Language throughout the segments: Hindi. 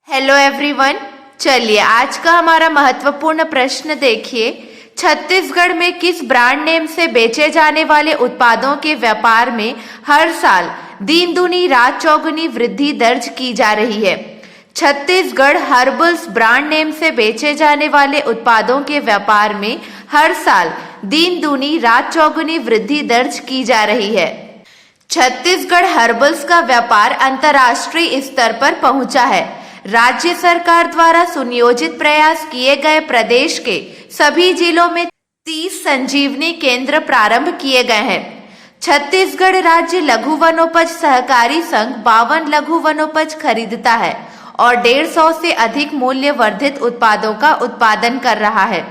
Hello everyone. चलिए आज का हमारा महत्वपूर्ण प्रश्न देखिए। छत्तीसगढ़ में किस ब्रांड नेम से बेचे जाने वाले उत्पादों के व्यापार में हर साल दिन दूनी रात चौगुनी वृद्धि दर्ज की जा रही है? छत्तीसगढ़ हर्बल्स ब्रांड नेम से बेचे जाने वाले उत्पादों के व्यापार में हर साल दिन दूनी रात चौगुनी वृद्धि दर्ज की जा रही है। छत्तीसगढ़ हर्बल्स का व्यापार अंतर्राष्ट्रीय स्तर पर पहुंचा है। राज्य सरकार द्वारा सुनियोजित प्रयास किए गए प्रदेश के सभी जिलों में 30 संजीवनी केंद्र प्रारंभ किए गए हैं। छत्तीसगढ़ राज्य लघु वनोपज सहकारी संघ 52 लघु वनोपज खरीदता है और 150 से अधिक मूल्य वर्धित उत्पादों का उत्पादन कर रहा है।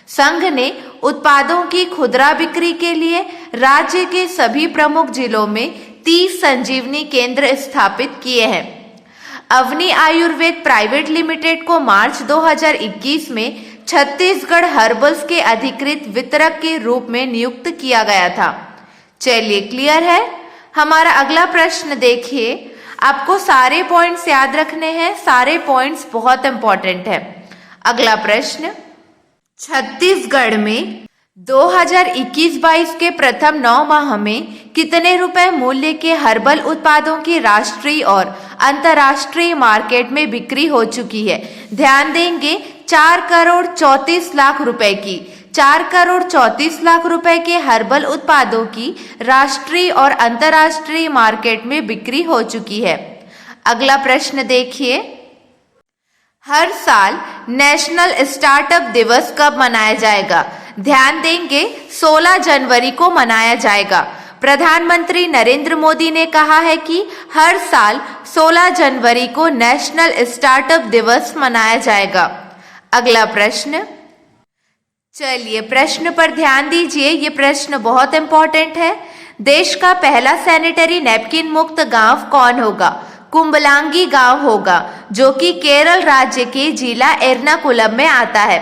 संघ ने उत्पादों की खुदरा बिक्री के लिए राज्य के सभी प्रमुख जिलों में 30 संजीवनी केंद्र स्थापित किए हैं। अवनी आयुर्वेद प्राइवेट लिमिटेड को मार्च 2021 में छत्तीसगढ़ हर्बल्स के अधिकृत वितरक के रूप में नियुक्त किया गया था। चलिए क्लियर है। हमारा अगला प्रश्न देखिए। आपको सारे पॉइंट्स याद रखने हैं, सारे पॉइंट्स बहुत इंपॉर्टेंट है। अगला प्रश्न, छत्तीसगढ़ में 2021-22 के प्रथम 9 माह में कितने रुपए मूल्य के हर्बल उत्पादों की राष्ट्रीय और अंतर्राष्ट्रीय मार्केट में बिक्री हो चुकी है? ध्यान देंगे 4 करोड़ 34 लाख रुपए की 4 करोड़ 34 लाख रुपए के हर्बल उत्पादों की राष्ट्रीय और अंतर्राष्ट्रीय मार्केट में बिक्री हो चुकी है। अगला प्रश्न देखिए। हर साल नेशनल स्टार्टअप दिवस कब मनाया जाएगा? ध्यान देंगे 16 जनवरी को मनाया जाएगा। प्रधानमंत्री नरेंद्र मोदी ने कहा है कि हर साल 16 जनवरी को नेशनल स्टार्टअप दिवस मनाया जाएगा। अगला प्रश्न, चलिए प्रश्न पर ध्यान दीजिए, ये प्रश्न बहुत इंपॉर्टेंट है। देश का पहला सैनिटरी नैपकिन मुक्त गांव कौन होगा? कुंबलांगी गांव होगा, जो कि केरल राज्य के जिला एर्नाकुलम में आता है।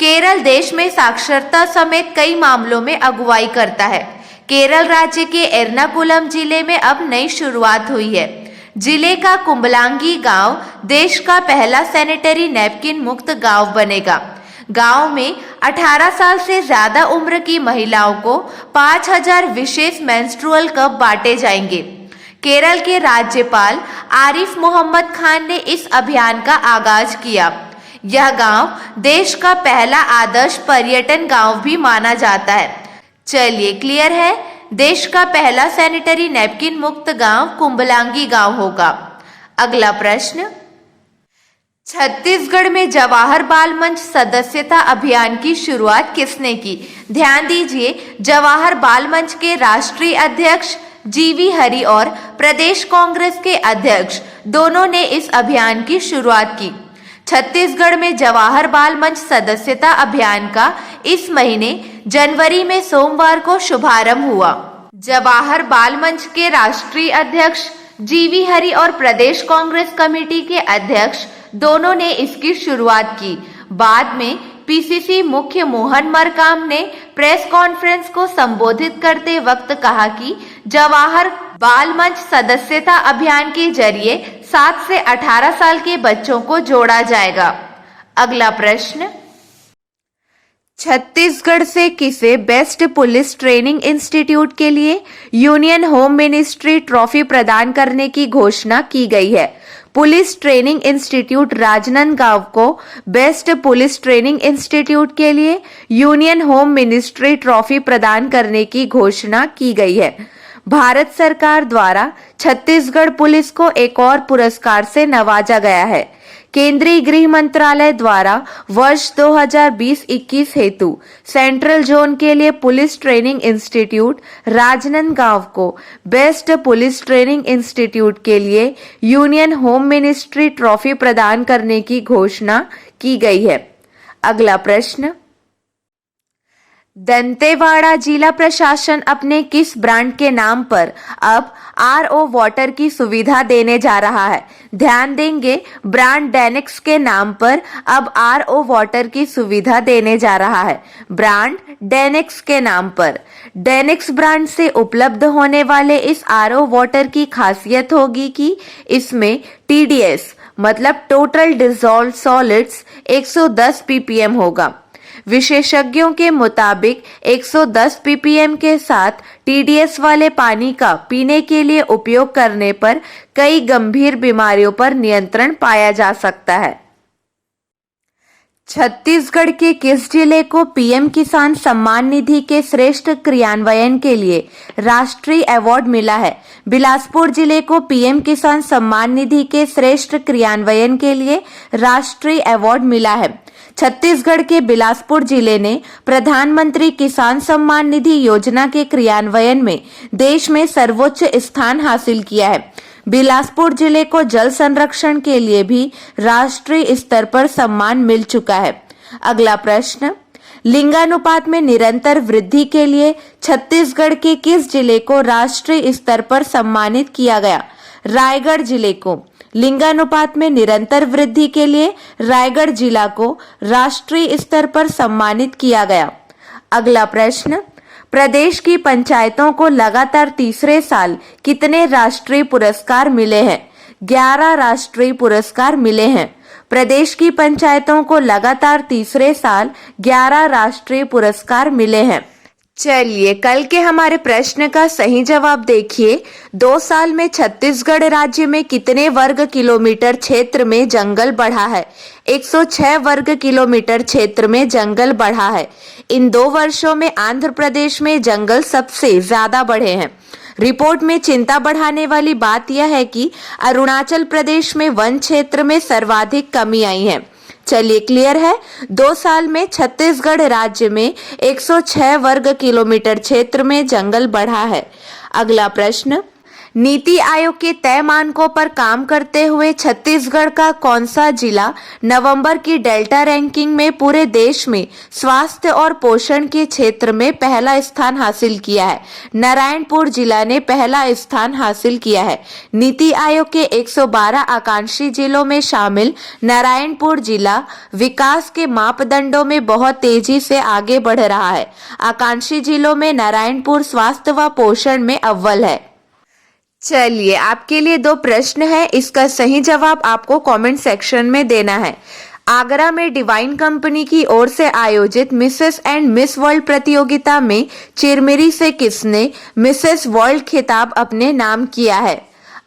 केरल देश में साक्षरता समेत कई मामलों में अगुवाई करता है। केरल राज्य के एर्नाकुलम जिले में अब नई शुरुआत हुई है। जिले का कुंबलांगी गांव देश का पहला सैनिटरी नैपकिन मुक्त गांव बनेगा। गांव में 18 साल से ज्यादा उम्र की महिलाओं को 5000 विशेष मेंस्ट्रुअल कप बांटे जाएंगे। केरल के राज्यपाल आरिफ मोहम्मद खान ने इस अभियान का आगाज किया। यह गांव देश का पहला आदर्श पर्यटन गांव भी माना जाता है। चलिए क्लियर है। देश का पहला सैनिटरी नैपकिन मुक्त गांव कुंबलांगी गांव होगा। अगला प्रश्न, छत्तीसगढ़ में जवाहर बाल मंच सदस्यता अभियान की शुरुआत किसने की? ध्यान दीजिए, जवाहर बाल मंच के राष्ट्रीय अध्यक्ष जीवी हरि और प्रदेश कांग्रेस के अध्यक्ष दोनों ने इस अभियान की शुरुआत की। छत्तीसगढ़ में जवाहर बाल मंच सदस्यता अभियान का इस महीने जनवरी में सोमवार को शुभारंभ हुआ। जवाहर बाल मंच के राष्ट्रीय अध्यक्ष जीवी हरि और प्रदेश कांग्रेस कमेटी के अध्यक्ष दोनों ने इसकी शुरुआत की। बाद में पीसीसी मुख्य मोहन मरकाम ने प्रेस कॉन्फ्रेंस को संबोधित करते वक्त कहा कि जवाहर बाल मंच सदस्यता अभियान के जरिए 7 से 18 साल के बच्चों को जोड़ा जाएगा। अगला प्रश्न, छत्तीसगढ़ से किसे बेस्ट पुलिस ट्रेनिंग इंस्टीट्यूट के लिए यूनियन होम मिनिस्ट्री ट्रॉफी प्रदान करने की घोषणा की गई है? पुलिस ट्रेनिंग इंस्टीट्यूट राजनांदगांव को बेस्ट पुलिस ट्रेनिंग इंस्टीट्यूट के लिए यूनियन होम मिनिस्ट्री ट्रॉफी प्रदान करने की घोषणा की गई है। भारत सरकार द्वारा छत्तीसगढ़ पुलिस को एक और पुरस्कार से नवाजा गया है। केंद्रीय गृह मंत्रालय द्वारा वर्ष 2020-21 हेतु सेंट्रल जोन के लिए पुलिस ट्रेनिंग इंस्टीट्यूट राजनांदगांव को बेस्ट पुलिस ट्रेनिंग इंस्टीट्यूट के लिए यूनियन होम मिनिस्ट्री ट्रॉफी प्रदान करने की घोषणा की गई है। अगला प्रश्न, दंतेवाड़ा जिला प्रशासन अपने किस ब्रांड के नाम पर अब आरओ वाटर की सुविधा देने जा रहा है? ध्यान देंगे, ब्रांड डेनेक्स के नाम पर अब आरओ वाटर की सुविधा देने जा रहा है। ब्रांड डेनेक्स के नाम पर। डेनेक्स ब्रांड से उपलब्ध होने वाले इस आरओ वाटर की खासियत होगी कि इसमें टीडीएस मतलब टोटल डिसॉल्व सॉलिड्स 110 ppm होगा। विशेषज्ञों के मुताबिक 110 ppm के साथ TDS वाले पानी का पीने के लिए उपयोग करने पर कई गंभीर बीमारियों पर नियंत्रण पाया जा सकता है। छत्तीसगढ़ के किस जिले को पीएम किसान सम्मान निधि के श्रेष्ठ क्रियान्वयन के लिए राष्ट्रीय अवार्ड मिला है? बिलासपुर जिले को पीएम किसान सम्मान निधि के श्रेष्ठ क्रियान्वयन के लिए राष्ट्रीय अवार्ड मिला है। छत्तीसगढ़ के बिलासपुर जिले ने प्रधानमंत्री किसान सम्मान निधि योजना के क्रियान्वयन में देश में सर्वोच्च स्थान हासिल किया है। बिलासपुर जिले को जल संरक्षण के लिए भी राष्ट्रीय स्तर पर सम्मान मिल चुका है। अगला प्रश्न, लिंगानुपात में निरंतर वृद्धि के लिए छत्तीसगढ़ के किस जिले को राष्ट्रीय स्तर पर सम्मानित किया गया? रायगढ़ जिले को लिंगानुपात में निरंतर वृद्धि के लिए रायगढ़ जिला को राष्ट्रीय स्तर पर सम्मानित किया गया। अगला प्रश्न, प्रदेश की पंचायतों को लगातार तीसरे साल कितने राष्ट्रीय पुरस्कार मिले हैं? 11 राष्ट्रीय पुरस्कार मिले हैं। प्रदेश की पंचायतों को लगातार तीसरे साल 11 राष्ट्रीय पुरस्कार मिले हैं। चलिए कल के हमारे प्रश्न का सही जवाब देखिए। 2 साल में छत्तीसगढ़ राज्य में कितने वर्ग किलोमीटर क्षेत्र में जंगल बढ़ा है? 106 वर्ग किलोमीटर क्षेत्र में जंगल बढ़ा है। इन 2 वर्षों में आंध्र प्रदेश में जंगल सबसे ज्यादा बढ़े हैं। रिपोर्ट में चिंता बढ़ाने वाली बात यह है कि अरुणाचल प्रदेश में वन क्षेत्र में सर्वाधिक कमी आई है। चलिए क्लियर है, 2 साल में छत्तीसगढ़ राज्य में 106 वर्ग किलोमीटर क्षेत्र में जंगल बढ़ा है। अगला प्रश्न, नीति आयोग के तय मानकों पर काम करते हुए छत्तीसगढ़ का कौन सा जिला नवंबर की डेल्टा रैंकिंग में पूरे देश में स्वास्थ्य और पोषण के क्षेत्र में पहला स्थान हासिल किया है? नारायणपुर जिला ने पहला स्थान हासिल किया है। नीति आयोग के 112 आकांक्षी जिलों में शामिल नारायणपुर जिला विकास के मापदंडों में बहुत तेजी से आगे बढ़ रहा है। आकांक्षी जिलों में नारायणपुर स्वास्थ्य व पोषण में अव्वल है। चलिए आपके लिए 2 प्रश्न है, इसका सही जवाब आपको कमेंट सेक्शन में देना है। आगरा में डिवाइन कंपनी की ओर से आयोजित मिसेस एंड मिस वर्ल्ड प्रतियोगिता में चिरमिरी से किसने मिसेस वर्ल्ड खिताब अपने नाम किया है?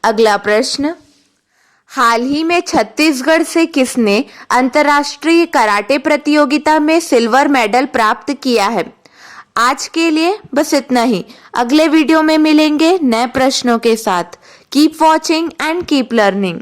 अगला प्रश्न, हाल ही में छत्तीसगढ़ से किसने अंतर्राष्ट्रीय कराटे प्रतियोगिता में सिल्वर मेडल प्राप्त किया है? आज के लिए बस इतना ही। अगले वीडियो में मिलेंगे नए प्रश्नों के साथ। Keep watching and keep learning.